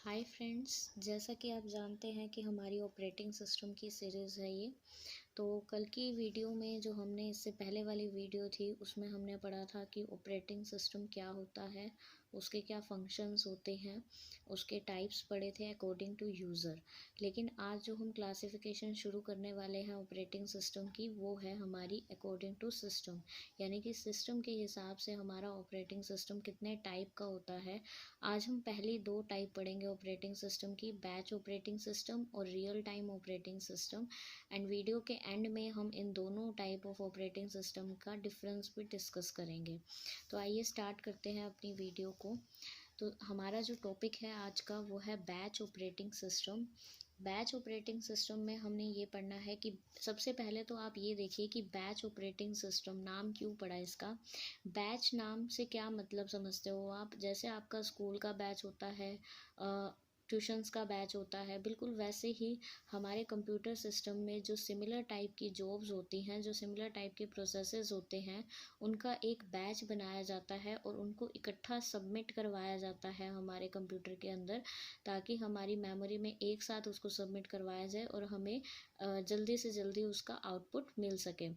Hi friends, जैसा कि आप जानते हैं कि हमारी ऑपरेटिंग सिस्टम की सीरीज़ है ये। तो कल की वीडियो में जो हमने इससे पहले वाली वीडियो थी उसमें हमने पढ़ा था कि ऑपरेटिंग सिस्टम क्या होता है, उसके क्या फंक्शंस होते हैं, उसके टाइप्स पढ़े थे अकॉर्डिंग टू यूज़र। लेकिन आज जो हम क्लासिफिकेशन शुरू करने वाले हैं ऑपरेटिंग सिस्टम की, वो है हमारी अकॉर्डिंग टू सिस्टम, यानी कि सिस्टम के हिसाब से हमारा ऑपरेटिंग सिस्टम कितने टाइप का होता है। आज हम पहली दो टाइप पढ़ेंगे ऑपरेटिंग सिस्टम की, बैच ऑपरेटिंग सिस्टम और real time operating system. And video के एंड में हम इन दोनों टाइप ऑफ ऑपरेटिंग सिस्टम का डिफरेंस भी डिस्कस करेंगे। तो आइए स्टार्ट करते हैं अपनी वीडियो को। तो हमारा जो टॉपिक है आज का वो है batch operating system. Batch operating system में हमने ये पढ़ना है कि सबसे पहले तो आप ये देखिए कि बैच ऑपरेटिंग सिस्टम नाम क्यों पड़ा इसका। बैच नाम से क्या मतलब समझते हो आप? जैसे आपका स्कूल का बैच होता है, ट्यूशन्स का बैच होता है, बिल्कुल वैसे ही हमारे कंप्यूटर सिस्टम में जो सिमिलर टाइप की जॉब्स होती हैं, जो सिमिलर टाइप के प्रोसेसेस होते हैं, उनका एक बैच बनाया जाता है और उनको इकट्ठा सबमिट करवाया जाता है हमारे कंप्यूटर के अंदर, ताकि हमारी मेमोरी में एक साथ उसको सबमिट करवाया जाए और हमें जल्दी से जल्दी उसका आउटपुट मिल सके।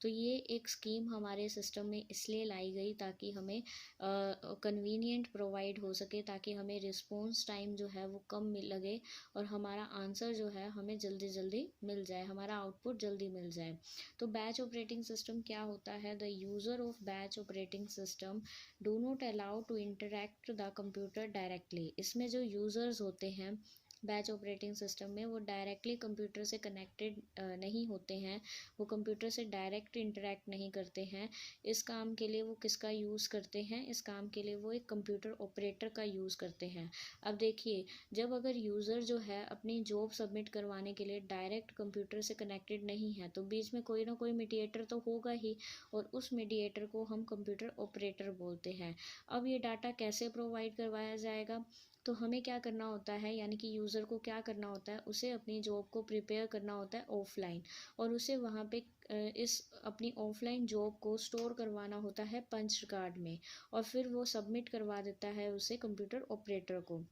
तो ये एक स्कीम हमारे सिस्टम में इसलिए लाई गई ताकि हमें कन्वीनियंट प्रोवाइड हो सके, ताकि हमें रिस्पॉन्स टाइम जो है वो कम लगे और हमारा आंसर जो है हमें जल्दी जल्दी मिल जाए, हमारा आउटपुट जल्दी मिल जाए। तो बैच ऑपरेटिंग सिस्टम क्या होता है? The user of batch operating system do not allow to interact the computer directly. इसमें जो यूज़र्स होते हैं बैच ऑपरेटिंग सिस्टम में, वो डायरेक्टली कंप्यूटर से कनेक्टेड नहीं होते हैं, वो कंप्यूटर से डायरेक्ट इंटरेक्ट नहीं करते हैं। इस काम के लिए वो किसका यूज़ करते हैं? इस काम के लिए वो एक कंप्यूटर ऑपरेटर का यूज़ करते हैं। अब देखिए, जब अगर यूज़र जो है अपनी जॉब सबमिट करवाने के लिए डायरेक्ट कंप्यूटर से कनेक्टेड नहीं है, तो बीच में कोई ना कोई मीडिएटर तो होगा ही, और उस मीडिएटर को हम कंप्यूटर ऑपरेटर बोलते हैं। अब ये डाटा कैसे प्रोवाइड करवाया जाएगा? तो हमें क्या करना होता है, यानी कि यूज़र को क्या करना होता है, उसे अपनी जॉब को प्रिपेयर करना होता है ऑफलाइन, और उसे वहाँ पे इस अपनी ऑफलाइन जॉब को स्टोर करवाना होता है पंच कार्ड में, और फिर वो सबमिट करवा देता है उसे कंप्यूटर ऑपरेटर को।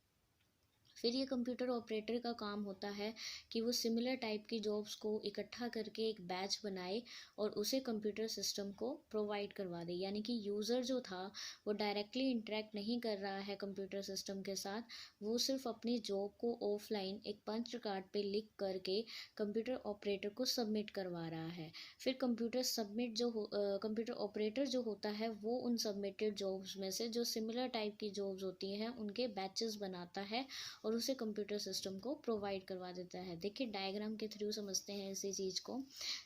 फिर ये कंप्यूटर ऑपरेटर का काम होता है कि वो सिमिलर टाइप की जॉब्स को इकट्ठा करके एक बैच बनाए और उसे कंप्यूटर सिस्टम को प्रोवाइड करवा दे। यानी कि यूज़र जो था वो डायरेक्टली इंटरेक्ट नहीं कर रहा है कंप्यूटर सिस्टम के साथ, वो सिर्फ अपनी जॉब को ऑफलाइन एक पंच कार्ड पे लिख करके कंप्यूटर ऑपरेटर को सबमिट करवा रहा है। फिर कंप्यूटर ऑपरेटर जो होता है वो उन सबमिटेड जॉब्स में से जो सिमिलर टाइप की जॉब्स होती हैं उनके बैचेस बनाता है और उसे कंप्यूटर सिस्टम को प्रोवाइड करवा देता है। देखिए, डायग्राम के थ्रू समझते हैं इसी चीज़ को।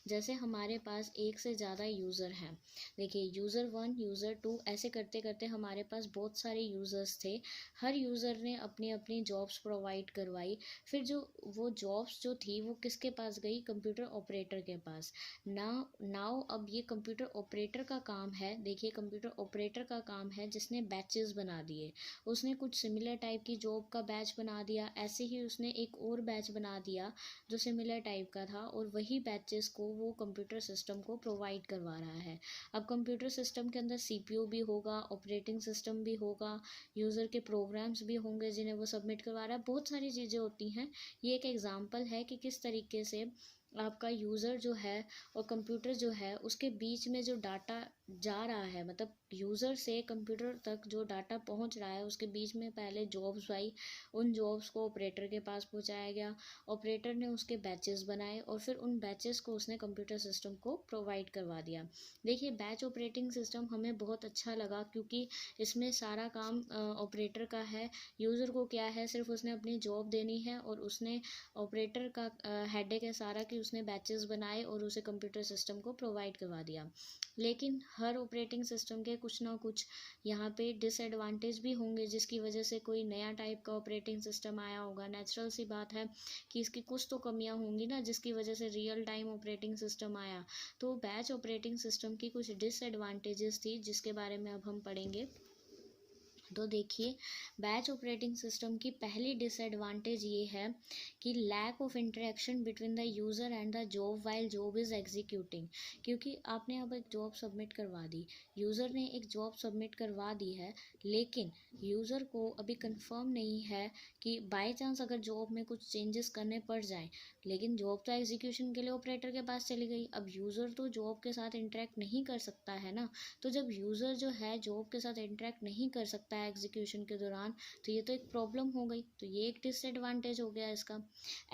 जैसे हमारे पास एक से ज़्यादा यूज़र हैं, देखिए यूज़र 1, यूज़र 2, ऐसे करते करते हमारे पास बहुत सारे यूज़र्स थे। हर यूज़र ने अपनी अपनी जॉब्स प्रोवाइड करवाई। फिर जो वो जॉब्स जो थी वो किसके पास गई? कंप्यूटर ऑपरेटर के पास। नाउ अब ये कंप्यूटर ऑपरेटर का काम है, देखिए कंप्यूटर ऑपरेटर का काम है जिसने बैचेस बना दिए। उसने कुछ सिमिलर टाइप की जॉब का बैच बना दिया, ऐसे ही उसने एक और बैच बना दिया जो सिमिलर टाइप का था, और वही बैचेस को वो कंप्यूटर सिस्टम को प्रोवाइड करवा रहा है। अब कंप्यूटर सिस्टम के अंदर सीपीयू भी होगा, ऑपरेटिंग सिस्टम भी होगा, यूज़र के प्रोग्राम्स भी होंगे जिन्हें वो सबमिट करवा रहा है, बहुत सारी चीज़ें होती हैं। ये एक एग्जांपल है कि किस तरीके से आपका यूज़र जो है और कंप्यूटर जो है उसके बीच में जो डाटा जा रहा है, मतलब यूज़र से कंप्यूटर तक जो डाटा पहुंच रहा है, उसके बीच में पहले जॉब्स आई, उन जॉब्स को ऑपरेटर के पास पहुंचाया गया, ऑपरेटर ने उसके बैचेस बनाए और फिर उन बैचेस को उसने कंप्यूटर सिस्टम को प्रोवाइड करवा दिया। देखिए, बैच ऑपरेटिंग सिस्टम हमें बहुत अच्छा लगा क्योंकि इसमें सारा काम ऑपरेटर का है। यूज़र को क्या है, सिर्फ उसने अपनी जॉब देनी है और उसने ऑपरेटर का हेडेक है सारा कि उसने बैचेस बनाए और उसे कंप्यूटर सिस्टम को प्रोवाइड करवा दिया। लेकिन हर ऑपरेटिंग सिस्टम के कुछ ना कुछ यहाँ पे डिसएडवांटेज भी होंगे, जिसकी वजह से कोई नया टाइप का ऑपरेटिंग सिस्टम आया होगा। नेचुरल सी बात है कि इसकी कुछ तो कमियां होंगी ना, जिसकी वजह से रियल टाइम ऑपरेटिंग सिस्टम आया। तो बैच ऑपरेटिंग सिस्टम की कुछ डिसएडवांटेजेस थी जिसके बारे में अब हम पढ़ेंगे। तो देखिए, बैच ऑपरेटिंग सिस्टम की पहली डिसएडवांटेज ये है कि lack of interaction between the user and the job while job is executing. क्योंकि आपने अब एक जॉब सबमिट करवा दी, यूज़र ने एक जॉब सबमिट करवा दी है, लेकिन यूज़र को अभी कंफर्म नहीं है कि बाय चांस अगर जॉब में कुछ चेंजेस करने पड़ जाएं, लेकिन जॉब तो एग्जीक्यूशन के लिए ऑपरेटर के पास चली गई। अब यूज़र तो जॉब के साथ इंटरेक्ट नहीं कर सकता है ना। तो जब यूज़र जो है जॉब के साथ इंटरेक्ट नहीं कर सकता है एग्जीक्यूशन के दौरान, तो ये तो एक प्रॉब्लम हो गई, तो ये एक डिसएडवांटेज हो गया इसका।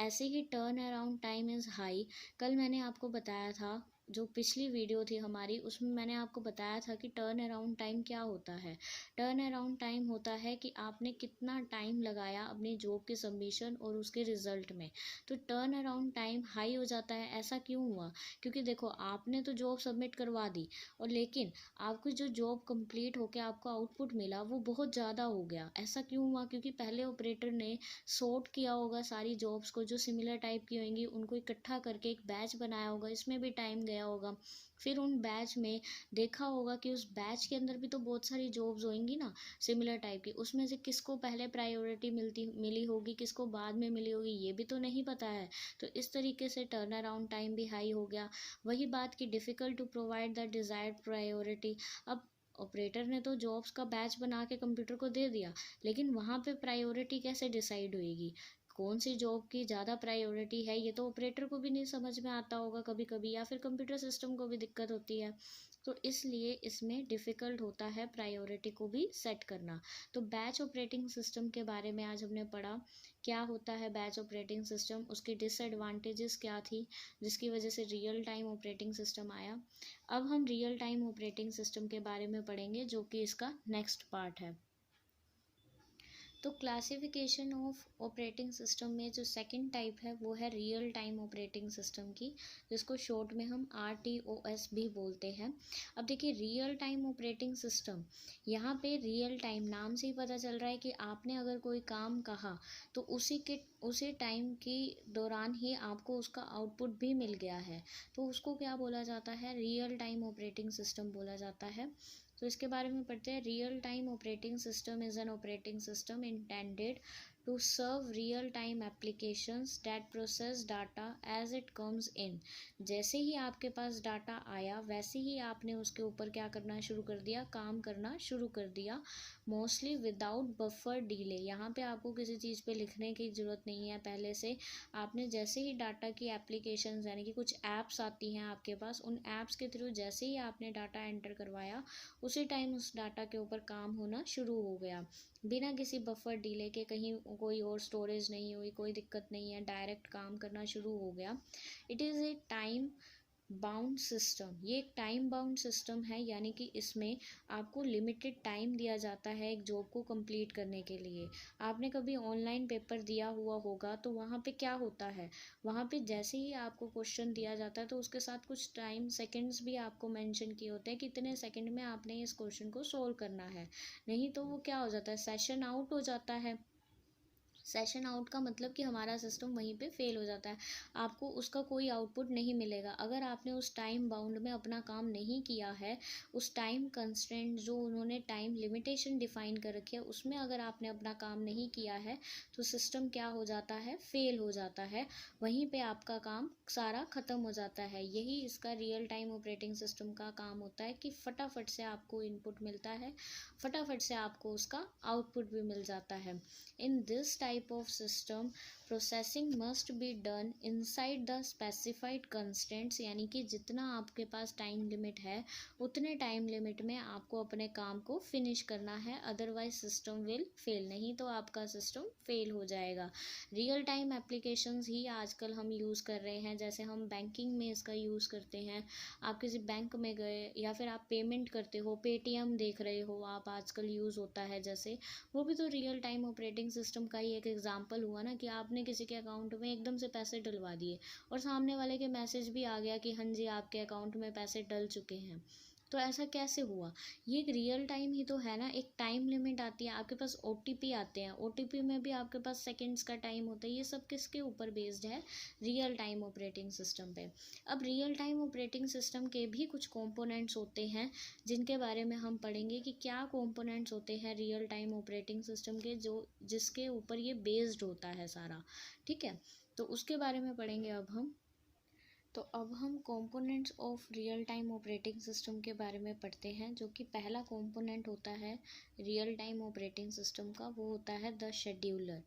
ऐसे ही turn around time is high. कल मैंने आपको बताया था, जो पिछली वीडियो थी हमारी, उसमें मैंने आपको बताया था कि टर्न अराउंड टाइम क्या होता है। टर्न अराउंड टाइम होता है कि आपने कितना टाइम लगाया अपनी जॉब के सबमिशन और उसके रिजल्ट में। तो टर्न अराउंड टाइम हाई हो जाता है। ऐसा क्यों हुआ? क्योंकि देखो, आपने तो जॉब सबमिट करवा दी, और लेकिन आपकी जो जॉब कंप्लीट होकर आपको आउटपुट मिला वो बहुत ज़्यादा हो गया। ऐसा क्यों हुआ? क्योंकि पहले ऑपरेटर ने सॉर्ट किया होगा सारी जॉब्स को, जो सिमिलर टाइप की होंगी उनको इकट्ठा करके एक बैच बनाया होगा, इसमें भी टाइम गया होगा। फिर उन बैच में देखा होगा कि उस बैच के अंदर भी तो बहुत सारी जॉब्स होंगी ना सिमिलर टाइप की, उसमें से किसको पहले प्रायोरिटी मिली होगी, किसको बाद में मिली होगी, ये भी तो नहीं पता है। तो इस तरीके से टर्न अराउंड टाइम भी हाई हो गया। वही बात कि difficult to provide the desired priority. अब ऑपरेटर ने तो जॉब्स का बैच बना के कंप्यूटर को दे दिया, लेकिन वहाँ पे प्रायोरिटी कैसे डिसाइड होएगी, कौन सी जॉब की ज़्यादा प्रायोरिटी है, ये तो ऑपरेटर को भी नहीं समझ में आता होगा कभी कभी, या फिर कंप्यूटर सिस्टम को भी दिक्कत होती है। तो इसलिए इसमें डिफ़िकल्ट होता है प्रायोरिटी को भी सेट करना। तो बैच ऑपरेटिंग सिस्टम के बारे में आज हमने पढ़ा, क्या होता है बैच ऑपरेटिंग सिस्टम, उसकी डिसएडवांटेजेस क्या थी जिसकी वजह से रियल टाइम ऑपरेटिंग सिस्टम आया। अब हम रियल टाइम ऑपरेटिंग सिस्टम के बारे में पढ़ेंगे, जो कि इसका नेक्स्ट पार्ट है। तो क्लासिफिकेशन ऑफ ऑपरेटिंग सिस्टम में जो सेकंड टाइप है वो है रियल टाइम ऑपरेटिंग सिस्टम की, जिसको शॉर्ट में हम RTOS भी बोलते हैं। अब देखिए, रियल टाइम ऑपरेटिंग सिस्टम, यहाँ पे रियल टाइम नाम से ही पता चल रहा है कि आपने अगर कोई काम कहा तो उसी टाइम के दौरान ही आपको उसका आउटपुट भी मिल गया है, तो उसको क्या बोला जाता है? रियल टाइम ऑपरेटिंग सिस्टम बोला जाता है। तो इसके बारे में पढ़ते हैं। Real time operating system is an operating system intended to serve real time applications that process data as it comes in। जैसे ही आपके पास डाटा आया वैसे ही आपने उसके ऊपर क्या करना शुरू कर दिया, काम करना शुरू कर दिया, मोस्टली विदाउट बफर डिले। यहाँ पे आपको किसी चीज़ पे लिखने की ज़रूरत नहीं है पहले से। आपने जैसे ही डाटा की एप्लीकेशंस यानी कि कुछ ऐप्स आती हैं आपके पास, उन ऐप्स के थ्रू जैसे ही आपने डाटा एंटर करवाया उसी टाइम उस डाटा के ऊपर काम होना शुरू हो गया, बिना किसी बफर डिले के। कहीं कोई और स्टोरेज नहीं हुई, कोई दिक्कत नहीं है, डायरेक्ट काम करना शुरू हो गया। It is a time bound system. ये एक टाइम बाउंड सिस्टम है, यानी कि इसमें आपको लिमिटेड टाइम दिया जाता है एक जॉब को कंप्लीट करने के लिए। आपने कभी ऑनलाइन पेपर दिया हुआ होगा, तो वहाँ पे क्या होता है, वहाँ पे जैसे ही आपको क्वेश्चन दिया जाता है तो उसके साथ कुछ टाइम सेकंड्स भी आपको मेंशन किए होते हैं, कितने सेकंड में आपने इस क्वेश्चन को सोल्व करना है। नहीं तो वो क्या हो जाता है, सेशन आउट हो जाता है। सेशन आउट का मतलब कि हमारा सिस्टम वहीं पे फेल हो जाता है, आपको उसका कोई आउटपुट नहीं मिलेगा। अगर आपने उस टाइम बाउंड में अपना काम नहीं किया है, उस टाइम कंस्ट्रेंट जो उन्होंने टाइम लिमिटेशन डिफाइन कर रखी है उसमें अगर आपने अपना काम नहीं किया है, तो सिस्टम क्या हो जाता है, फेल हो जाता है। वहीं पे आपका काम सारा ख़त्म हो जाता है। यही इसका रियल टाइम ऑपरेटिंग सिस्टम का काम होता है कि फटाफट से आपको इनपुट मिलता है, फटाफट से आपको उसका आउटपुट भी मिल जाता है। In this type of system, processing must be done inside the specified constraints, यानी कि जितना आपके पास टाइम लिमिट है उतने टाइम लिमिट में आपको अपने काम को फिनिश करना है, अदरवाइज सिस्टम विल फेल। नहीं तो आपका सिस्टम फेल हो जाएगा। रियल टाइम एप्लीकेशंस ही आजकल हम यूज़ कर रहे हैं, जैसे हम बैंकिंग में इसका यूज़ करते हैं। आप किसी बैंक में गए या फिर आप पेमेंट करते हो, पेटीएम देख रहे हो आप, आजकल यूज़ होता है जैसे, वो भी तो रियल टाइम ऑपरेटिंग सिस्टम का ही एक एग्जांपल हुआ ना, कि आपने किसी के अकाउंट में एकदम से पैसे डलवा दिए और सामने वाले के मैसेज भी आ गया कि हाँ जी आपके अकाउंट में पैसे डल चुके हैं। तो ऐसा कैसे हुआ? ये एक रियल टाइम ही तो है ना, एक टाइम लिमिट आती है, आपके पास ओटीपी आते हैं, ओटीपी में भी आपके पास सेकंड्स का टाइम होता है, ये सब किसके ऊपर बेस्ड है? रियल टाइम ऑपरेटिंग सिस्टम पे। अब रियल टाइम ऑपरेटिंग सिस्टम के भी कुछ कंपोनेंट्स होते हैं जिनके बारे में हम पढ़ेंगे कि क्या कंपोनेंट्स होते हैं रियल टाइम ऑपरेटिंग सिस्टम के, जो जिसके ऊपर ये बेस्ड होता है सारा, ठीक है। तो उसके बारे में पढ़ेंगे अब हम। तो अब हम components of real time operating system के बारे में पढ़ते हैं। जो कि पहला कंपोनेंट होता है रियल टाइम ऑपरेटिंग सिस्टम का, वो होता है द शेड्यूलर।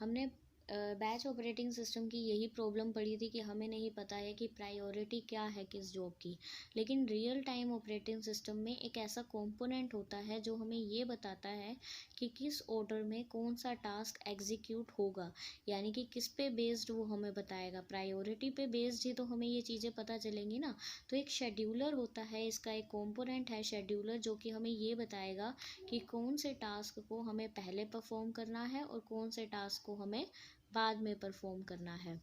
हमने बैच ऑपरेटिंग सिस्टम की यही प्रॉब्लम पड़ी थी कि हमें नहीं पता है कि प्रायोरिटी क्या है किस जॉब की। लेकिन रियल टाइम ऑपरेटिंग सिस्टम में एक ऐसा कंपोनेंट होता है जो हमें ये बताता है कि किस ऑर्डर में कौन सा टास्क एग्जीक्यूट होगा, यानी कि किस पे बेस्ड वो हमें बताएगा। प्रायोरिटी पे बेस्ड ही तो हमें ये चीज़ें पता चलेंगी ना। तो एक शेड्यूलर होता है, इसका एक कंपोनेंट है शेड्यूलर, जो कि हमें ये बताएगा कि कौन से टास्क को हमें पहले परफॉर्म करना है और कौन से टास्क को हमें बाद में परफॉर्म करना है।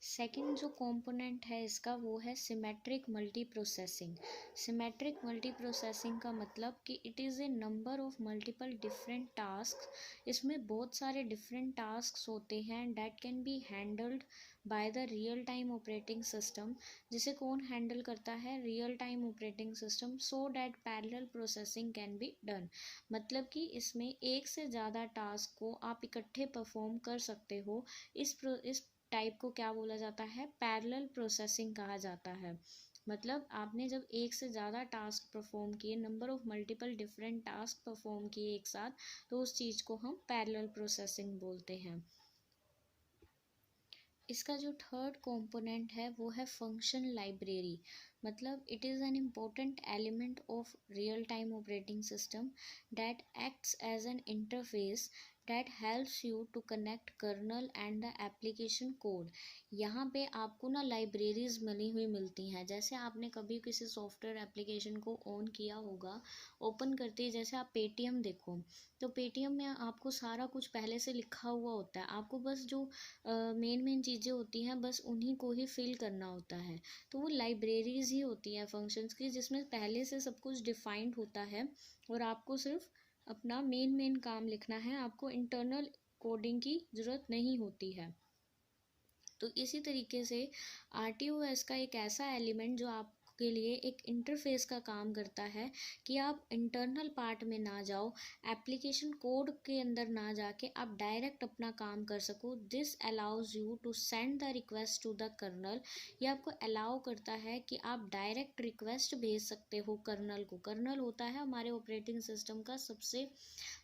सेकंड जो कंपोनेंट है इसका, वो है symmetric multi processing. Symmetric multi processing का मतलब कि it is a number of multiple different task. इसमें बहुत सारे डिफरेंट टास्क होते हैं that can be handled by the real time operating system. जिसे कौन हैंडल करता है? Real time operating system, so that parallel processing can be done. मतलब कि इसमें एक से ज़्यादा टास्क को आप इकट्ठे परफॉर्म कर सकते हो। इस टाइप को क्या बोला जाता है? पैरेलल प्रोसेसिंग कहा जाता है। मतलब आपने जब एक से ज़्यादा टास्क परफॉर्म किए, number of multiple different task perform किए एक साथ, तो उस चीज़ को हम पैरेलल प्रोसेसिंग बोलते हैं। इसका जो थर्ड कंपोनेंट है वो है फंक्शन लाइब्रेरी। मतलब it is an important element of real time operating system that acts as an interface that helps you to connect kernel and the application code। यहाँ पे आपको ना लाइब्रेरीज मिली हुई मिलती हैं। जैसे आपने कभी किसी सॉफ्टवेयर एप्लीकेशन को ऑन किया होगा, ओपन करते ही जैसे आप पेटीएम देखो, तो पेटीएम में आपको सारा कुछ पहले से लिखा हुआ होता है। आपको बस जो मेन चीज़ें होती हैं बस उन्हीं को ही फिल करना होता है। तो वो लाइब्रेरीज ही होती हैं फंक्शंस की, जिसमें पहले से सब कुछ डिफाइंड होता है और आपको सिर्फ अपना मेन काम लिखना है। आपको इंटरनल कोडिंग की ज़रूरत नहीं होती है। तो इसी तरीके से RTOS का एक ऐसा एलिमेंट जो आपके लिए एक इंटरफेस का काम करता है कि आप इंटरनल पार्ट में ना जाओ, एप्लीकेशन कोड के अंदर ना जाके आप डायरेक्ट अपना काम कर सको। This allows you to send the request to the kernel. ये आपको अलाउ करता है कि आप डायरेक्ट रिक्वेस्ट भेज सकते हो कर्नल को। कर्नल होता है हमारे ऑपरेटिंग सिस्टम का सबसे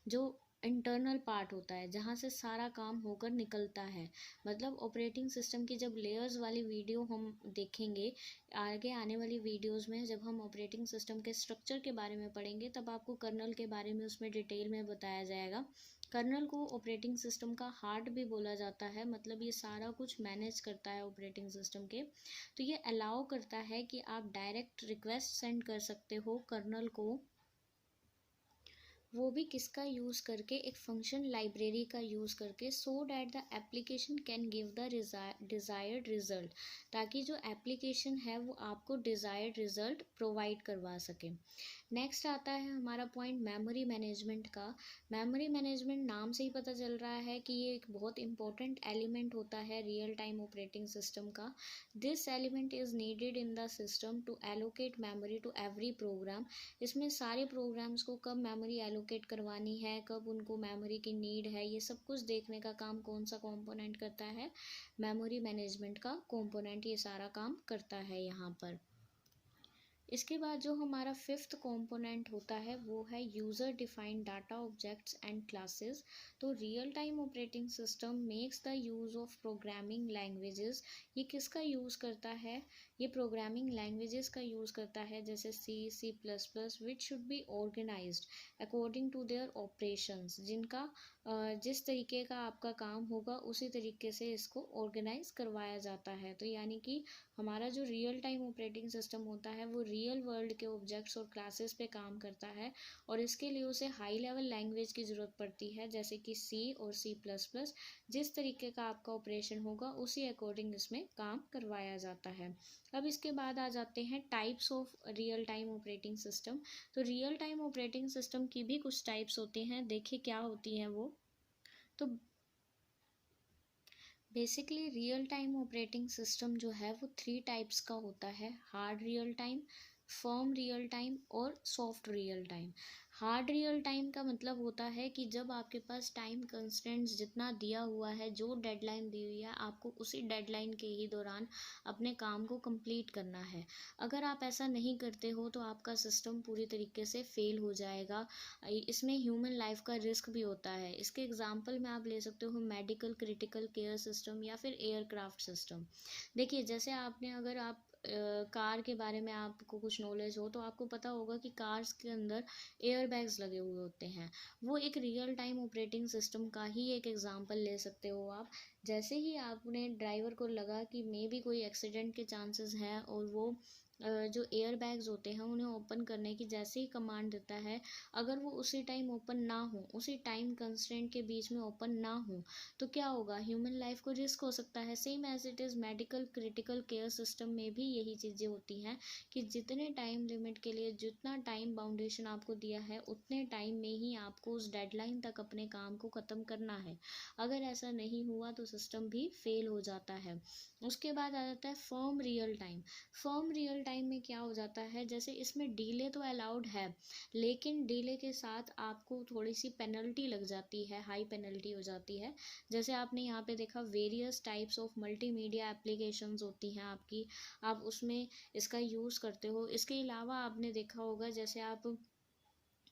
जो इंटरनल पार्ट होता है, जहाँ से सारा काम होकर निकलता है। मतलब ऑपरेटिंग सिस्टम की जब लेयर्स वाली वीडियो हम देखेंगे आगे आने वाली वीडियोस में, जब हम ऑपरेटिंग सिस्टम के स्ट्रक्चर के बारे में पढ़ेंगे, तब आपको कर्नल के बारे में उसमें डिटेल में बताया जाएगा। कर्नल को ऑपरेटिंग सिस्टम का हार्ट भी बोला जाता है। मतलब ये सारा कुछ मैनेज करता है ऑपरेटिंग सिस्टम के। तो ये अलाउ करता है कि आप डायरेक्ट रिक्वेस्ट सेंड कर सकते हो कर्नल को, वो भी किसका यूज़ करके? एक फंक्शन लाइब्रेरी का यूज़ करके, so that the application can give the desired result. ताकि जो एप्लीकेशन है वो आपको डिज़ायर्ड रिजल्ट प्रोवाइड करवा सके। नेक्स्ट आता है हमारा पॉइंट मेमोरी मैनेजमेंट का। मेमोरी मैनेजमेंट नाम से ही पता चल रहा है कि ये एक बहुत इंपॉर्टेंट एलिमेंट होता है रियल टाइम ऑपरेटिंग सिस्टम का। This element is needed in the system to allocate memory to every program. इसमें सारे प्रोग्राम्स को कब मेमोरी एलोकेट करवानी है, कब उनको मेमोरी की नीड है, ये सब कुछ देखने का काम कौन सा कंपोनेंट करता है? मेमोरी मैनेजमेंट का कंपोनेंट ये सारा काम करता है यहाँ पर। इसके बाद जो हमारा फिफ्थ कंपोनेंट होता है वो है user defined data objects and classes. तो real time operating system makes the use of programming languages. ये किसका यूज़ करता है? ये प्रोग्रामिंग लैंग्वेजेस का यूज़ करता है, जैसे C++, which should be organised according to their operations. जिनका जिस तरीके का आपका काम होगा उसी तरीके से इसको ऑर्गेनाइज करवाया जाता है। तो यानी कि हमारा जो रियल टाइम ऑपरेटिंग सिस्टम होता है वो रियल वर्ल्ड के ऑब्जेक्ट्स और क्लासेस पे काम करता है, और इसके लिए उसे हाई लेवल लैंग्वेज की ज़रूरत पड़ती है, जैसे कि सी और C++। जिस तरीके का आपका ऑपरेशन होगा उसी अकॉर्डिंग इसमें काम करवाया जाता है। अब इसके बाद आ जाते हैं types of real time operating system. तो रियल टाइम ऑपरेटिंग सिस्टम की भी कुछ टाइप्स होती हैं, देखिए क्या होती हैं वो। तो basically real time operating system जो है वो 3 टाइप्स का होता है: hard real time, firm real time और soft real time. Hard real time का मतलब होता है कि जब आपके पास टाइम कंस्ट्रेंट्स जितना दिया हुआ है, जो डेडलाइन दी हुई है, आपको उसी डेडलाइन के ही दौरान अपने काम को कंप्लीट करना है। अगर आप ऐसा नहीं करते हो तो आपका सिस्टम पूरी तरीके से फेल हो जाएगा। इसमें ह्यूमन लाइफ का रिस्क भी होता है। इसके एग्जांपल में आप ले सकते हो मेडिकल क्रिटिकल केयर सिस्टम या फिर एयरक्राफ्ट सिस्टम। देखिए, जैसे आपने अगर आप कार के बारे में आपको कुछ नॉलेज हो तो आपको पता होगा कि कार्स के अंदर एयर बैग्स लगे हुए होते हैं। वो एक रियल टाइम ऑपरेटिंग सिस्टम का ही एक एग्जांपल ले सकते हो आप। जैसे ही आपने ड्राइवर को लगा कि मे बी कोई एक्सीडेंट के चांसेस हैं, और वो जो एयर बैग्स होते हैं उन्हें ओपन करने की जैसे ही कमांड देता है, अगर वो उसी टाइम ओपन ना हो, उसी टाइम कंस्ट्रेंट के बीच में ओपन ना हो, तो क्या होगा, ह्यूमन लाइफ को रिस्क हो सकता है। Same as it is medical critical care system में भी यही चीज़ें होती हैं कि जितने टाइम लिमिट के लिए जितना टाइम बाउंडेशन आपको दिया है, उतने टाइम में ही आपको उस डेडलाइन तक अपने काम को ख़त्म करना है। अगर ऐसा नहीं हुआ तो सिस्टम भी फेल हो जाता है। उसके बाद आ जाता है firm real time. Firm real time में क्या हो जाता है, जैसे इसमें डीले तो अलाउड है, लेकिन डीले के साथ आपको थोड़ी सी पेनल्टी लग जाती है, हाई पेनल्टी हो जाती है। जैसे आपने यहाँ पे देखा various types of multimedia applications होती हैं आपकी, आप उसमें इसका यूज़ करते हो। इसके अलावा आपने देखा होगा जैसे आप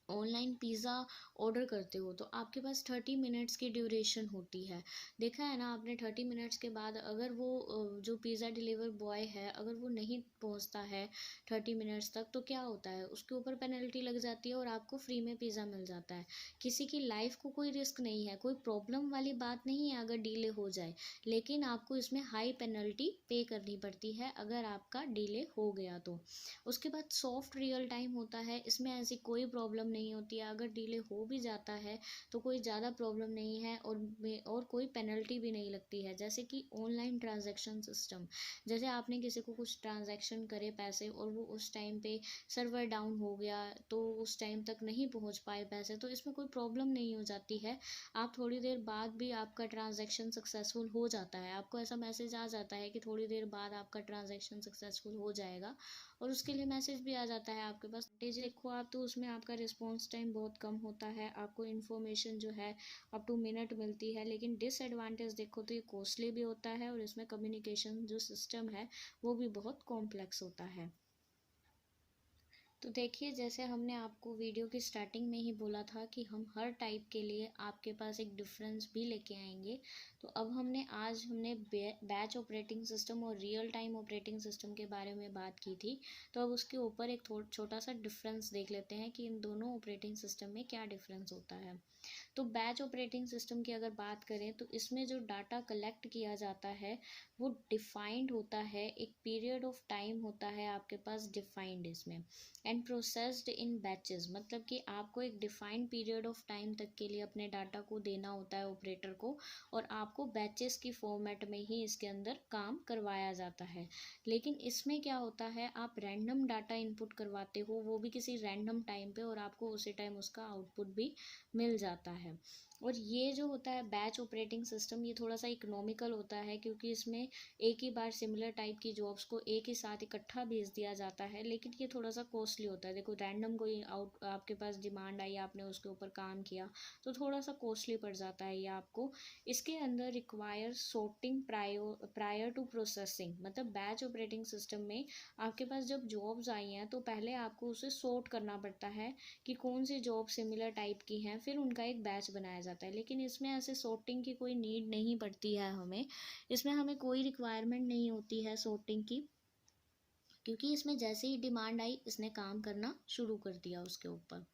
ऑनलाइन पिज़्ज़ा ऑर्डर करते हो तो आपके पास 30 मिनट्स की ड्यूरेशन होती है। देखा है ना आपने, 30 मिनट्स के बाद अगर वो जो पिज़्ज़ा डिलीवर बॉय है अगर वो नहीं पहुंचता है 30 मिनट्स तक, तो क्या होता है, उसके ऊपर पेनल्टी लग जाती है और आपको फ्री में पिज़्ज़ा मिल जाता है। किसी की लाइफ को कोई रिस्क नहीं है, कोई प्रॉब्लम वाली बात नहीं है अगर डिले हो जाए, लेकिन आपको इसमें हाई पेनल्टी पे करनी पड़ती है अगर आपका डिले हो गया तो। उसके बाद सॉफ्ट रियल टाइम होता है, इसमें ऐसी कोई प्रॉब्लम नहीं होती है। अगर डिले हो भी जाता है तो कोई ज़्यादा प्रॉब्लम नहीं है, और कोई पेनल्टी भी नहीं लगती है। जैसे कि ऑनलाइन ट्रांजैक्शन सिस्टम, जैसे आपने किसी को कुछ ट्रांजैक्शन करे पैसे और वो उस टाइम पे सर्वर डाउन हो गया तो उस टाइम तक नहीं पहुंच पाए पैसे, तो इसमें कोई प्रॉब्लम नहीं हो जाती है। आप थोड़ी देर बाद भी आपका ट्रांजैक्शन सक्सेसफुल हो जाता है, आपको ऐसा मैसेज आ जाता है कि थोड़ी देर बाद आपका ट्रांजैक्शन सक्सेसफुल हो जाएगा, और उसके लिए मैसेज भी आ जाता है आपके पास। एडवांटेज देखो आप तो उसमें आपका रिस्पॉन्स टाइम बहुत कम होता है, आपको इन्फॉर्मेशन जो है अप टू मिनट मिलती है। लेकिन डिसएडवांटेज देखो तो ये कॉस्टली भी होता है, और इसमें कम्युनिकेशन जो सिस्टम है वो भी बहुत कॉम्प्लेक्स होता है। तो देखिए, जैसे हमने आपको वीडियो की स्टार्टिंग में ही बोला था कि हम हर टाइप के लिए आपके पास एक डिफरेंस भी लेके आएंगे। तो अब आज हमने बैच ऑपरेटिंग सिस्टम और रियल टाइम ऑपरेटिंग सिस्टम के बारे में बात की थी। तो अब उसके ऊपर एक छोटा सा डिफरेंस देख लेते हैं कि इन दोनों ऑपरेटिंग सिस्टम में क्या डिफरेंस होता है। तो बैच ऑपरेटिंग सिस्टम की अगर बात करें तो इसमें जो डाटा कलेक्ट किया जाता है वो डिफाइंड होता है, एक पीरियड ऑफ टाइम होता है आपके पास डिफाइंड इसमें, एंड प्रोसेस्ड इन बैचेस, मतलब कि आपको एक डिफाइंड पीरियड ऑफ टाइम तक के लिए अपने डाटा को देना होता है ऑपरेटर को, और आपको बैचेस की फॉर्मेट में ही इसके अंदर काम करवाया जाता है। लेकिन इसमें क्या होता है, आप रैंडम डाटा इनपुट करवाते हो, वो भी किसी रैंडम टाइम पे, और आपको उसी टाइम उसका आउटपुट भी मिल जाता है। और ये जो होता है बैच ऑपरेटिंग सिस्टम, ये थोड़ा सा इकोनॉमिकल होता है, क्योंकि इसमें एक ही बार सिमिलर टाइप की जॉब्स को एक ही साथ इकट्ठा भेज दिया जाता है। लेकिन ये थोड़ा सा कॉस्टली होता है। देखो, रैंडम कोई आपके पास डिमांड आई, आपने उसके ऊपर काम किया, तो थोड़ा सा कॉस्टली पड़ जाता है ये आपको। इसके अंदर require sorting prior to processing, मतलब बैच ऑपरेटिंग सिस्टम में आपके पास जब जॉब्स आई हैं तो पहले आपको उसे सॉर्ट करना पड़ता है कि कौन सी जॉब सिमिलर टाइप की हैं, फिर उनका एक बैच बनाया जाता है। लेकिन इसमें ऐसे सॉर्टिंग की कोई नीड नहीं पड़ती है हमें, इसमें हमें कोई रिक्वायरमेंट नहीं होती है सॉर्टिंग की, क्योंकि इसमें जैसे ही डिमांड आई इसने काम करना शुरू कर दिया उसके ऊपर।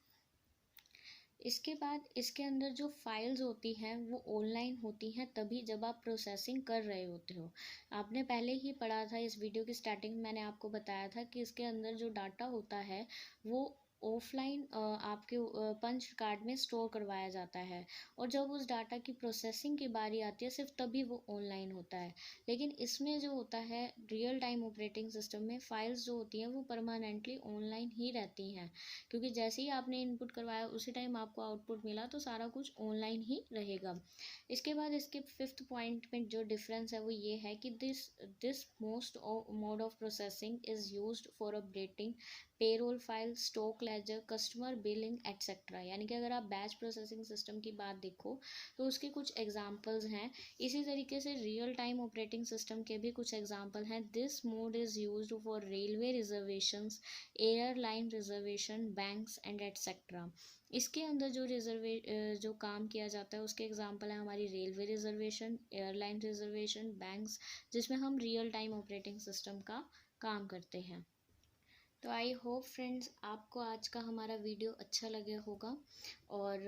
इसके बाद इसके अंदर जो फाइल्स होती हैं वो ऑनलाइन होती हैं तभी जब आप प्रोसेसिंग कर रहे होते हो। आपने पहले ही पढ़ा था, इस वीडियो की स्टार्टिंग में मैंने आपको बताया था कि इसके अंदर जो डाटा होता है वो ऑफलाइन आपके पंच कार्ड में स्टोर करवाया जाता है, और जब उस डाटा की प्रोसेसिंग की बारी आती है सिर्फ तभी वो ऑनलाइन होता है। लेकिन इसमें जो होता है रियल टाइम ऑपरेटिंग सिस्टम में, फाइल्स जो होती हैं वो परमानेंटली ऑनलाइन ही रहती हैं, क्योंकि जैसे ही आपने इनपुट करवाया उसी टाइम आपको आउटपुट मिला, तो सारा कुछ ऑनलाइन ही रहेगा। इसके बाद इसके फिफ्थ पॉइंट में जो डिफरेंस है वो ये है कि this most mode of processing is used for updating payroll file, stock ledger, customer billing etcetera. यानी कि अगर आप बैच प्रोसेसिंग सिस्टम की बात देखो तो उसके कुछ एग्जांपल्स हैं। इसी तरीके से रियल टाइम ऑपरेटिंग सिस्टम के भी कुछ एग्जांपल हैं। This mode is used for railway reservations, airline reservation, banks and etcetera. इसके अंदर जो काम किया जाता है उसके एग्जांपल हैं हमारी railway reservation, airline reservation, banks, जिसमें हम रियल टाइम ऑपरेटिंग सिस्टम का काम करते हैं। तो आई होप फ्रेंड्स आपको आज का हमारा वीडियो अच्छा लगे होगा, और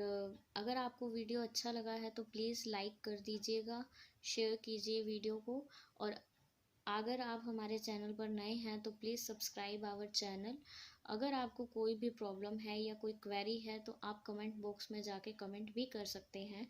अगर आपको वीडियो अच्छा लगा है तो प्लीज़ लाइक कर दीजिएगा, शेयर कीजिए वीडियो को, और अगर आप हमारे चैनल पर नए हैं तो प्लीज़ सब्सक्राइब आवर चैनल। अगर आपको कोई भी प्रॉब्लम है या कोई क्वेरी है तो आप कमेंट बॉक्स में जाके कमेंट भी कर सकते हैं।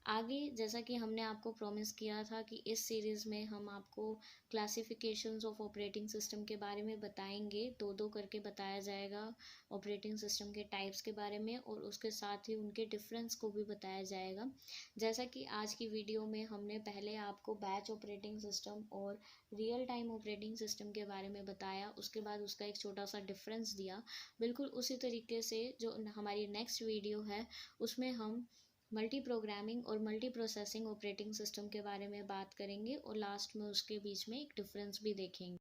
आगे जैसा कि हमने आपको प्रॉमिस किया था कि इस सीरीज़ में हम आपको क्लासिफिकेशंस ऑफ ऑपरेटिंग सिस्टम के बारे में बताएंगे, दो दो करके बताया जाएगा ऑपरेटिंग सिस्टम के टाइप्स के बारे में, और उसके साथ ही उनके डिफरेंस को भी बताया जाएगा। जैसा कि आज की वीडियो में हमने पहले आपको बैच ऑपरेटिंग सिस्टम और रियल टाइम ऑपरेटिंग सिस्टम के बारे में बताया, उसके बाद उसका एक छोटा सा डिफरेंस दिया, बिल्कुल उसी तरीके से जो हमारी नेक्स्ट वीडियो है उसमें हम मल्टी प्रोग्रामिंग और मल्टी प्रोसेसिंग ऑपरेटिंग सिस्टम के बारे में बात करेंगे, और लास्ट में उसके बीच में एक डिफरेंस भी देखेंगे।